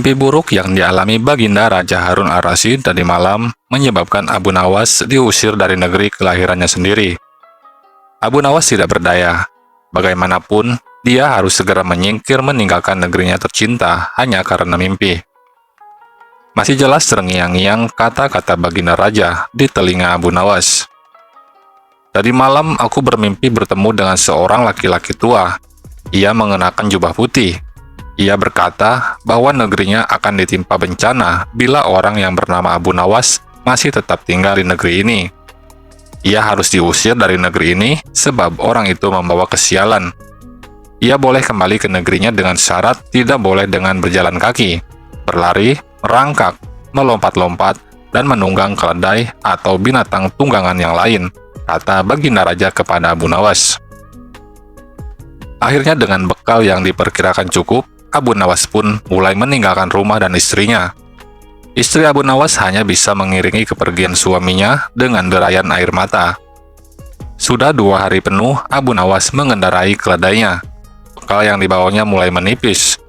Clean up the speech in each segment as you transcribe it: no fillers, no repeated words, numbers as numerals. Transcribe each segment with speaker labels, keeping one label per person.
Speaker 1: Mimpi buruk yang dialami Baginda Raja Harun ar-Rasyid tadi malam menyebabkan Abu Nawas diusir dari negeri kelahirannya sendiri. Abu Nawas tidak berdaya. Bagaimanapun, dia harus segera menyingkir meninggalkan negerinya tercinta hanya karena mimpi. Masih jelas terngiang-ngiang kata-kata Baginda Raja di telinga Abu Nawas. Tadi malam aku bermimpi bertemu dengan seorang laki-laki tua. Ia mengenakan jubah putih. Ia berkata bahwa negerinya akan ditimpa bencana bila orang yang bernama Abu Nawas masih tetap tinggal di negeri ini. Ia harus diusir dari negeri ini sebab orang itu membawa kesialan. Ia boleh kembali ke negerinya dengan syarat tidak boleh dengan berjalan kaki, berlari, merangkak, melompat-lompat, dan menunggang keledai atau binatang tunggangan yang lain, kata Baginda Raja kepada Abu Nawas. Akhirnya dengan bekal yang diperkirakan cukup, Abu Nawas pun mulai meninggalkan rumah dan istrinya. Istri Abu Nawas hanya bisa mengiringi kepergian suaminya dengan derayan air mata. Sudah 2 hari penuh Abu Nawas mengendarai keledainya. Bekal yang dibawanya mulai menipis.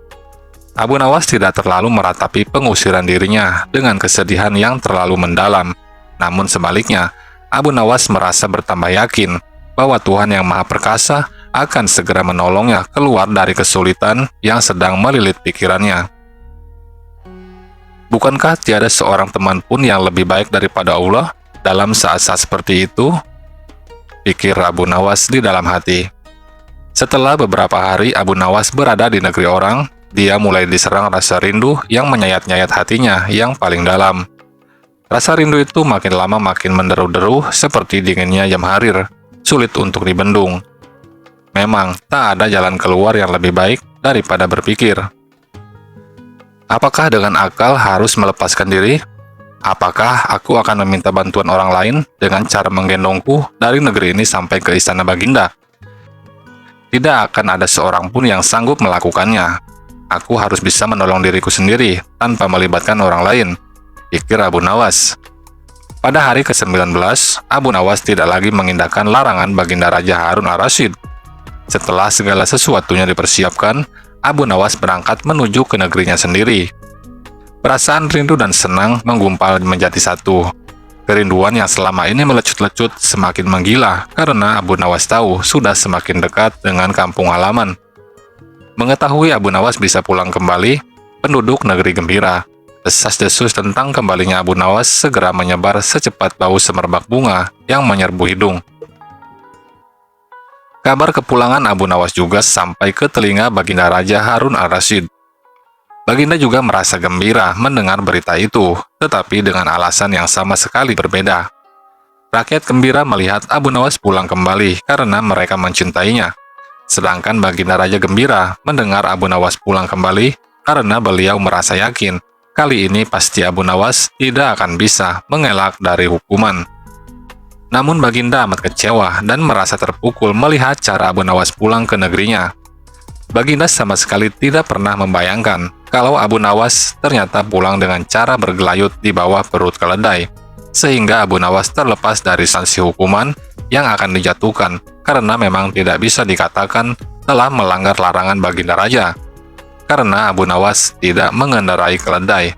Speaker 1: Abu Nawas tidak terlalu meratapi pengusiran dirinya dengan kesedihan yang terlalu mendalam. Namun sebaliknya, Abu Nawas merasa bertambah yakin bahwa Tuhan Yang Maha Perkasa akan segera menolongnya keluar dari kesulitan yang sedang melilit pikirannya. Bukankah tiada seorang teman pun yang lebih baik daripada Allah dalam saat-saat seperti itu? Pikir Abu Nawas di dalam hati. Setelah beberapa hari Abu Nawas berada di negeri orang, dia mulai diserang rasa rindu yang menyayat-nyayat hatinya yang paling dalam. Rasa rindu itu makin lama makin menderu-deru seperti dinginnya jam harir, sulit untuk dibendung. Memang tak ada jalan keluar yang lebih baik daripada berpikir. Apakah dengan akal harus melepaskan diri? Apakah aku akan meminta bantuan orang lain dengan cara menggendongku dari negeri ini sampai ke istana Baginda? Tidak akan ada seorang pun yang sanggup melakukannya. Aku harus bisa menolong diriku sendiri tanpa melibatkan orang lain, pikir Abu Nawas. Pada hari ke-19, Abu Nawas tidak lagi mengindahkan larangan Baginda Raja Harun ar-Rasyid. Setelah segala sesuatunya dipersiapkan, Abu Nawas berangkat menuju ke negerinya sendiri. Perasaan rindu dan senang menggumpal menjadi satu. Kerinduan yang selama ini melecut-lecut semakin menggila karena Abu Nawas tahu sudah semakin dekat dengan kampung halaman. Mengetahui Abu Nawas bisa pulang kembali, penduduk negeri gembira. Desas-desus tentang kembalinya Abu Nawas segera menyebar secepat bau semerbak bunga yang menyerbu hidung. Kabar kepulangan Abu Nawas juga sampai ke telinga Baginda Raja Harun ar-Rasyid. Baginda juga merasa gembira mendengar berita itu, tetapi dengan alasan yang sama sekali berbeda. Rakyat gembira melihat Abu Nawas pulang kembali karena mereka mencintainya. Sedangkan Baginda Raja gembira mendengar Abu Nawas pulang kembali karena beliau merasa yakin kali ini pasti Abu Nawas tidak akan bisa mengelak dari hukuman. Namun Baginda amat kecewa dan merasa terpukul melihat cara Abu Nawas pulang ke negerinya. Baginda sama sekali tidak pernah membayangkan kalau Abu Nawas ternyata pulang dengan cara bergelayut di bawah perut keledai, sehingga Abu Nawas terlepas dari sanksi hukuman yang akan dijatuhkan karena memang tidak bisa dikatakan telah melanggar larangan Baginda Raja, karena Abu Nawas tidak mengendarai keledai.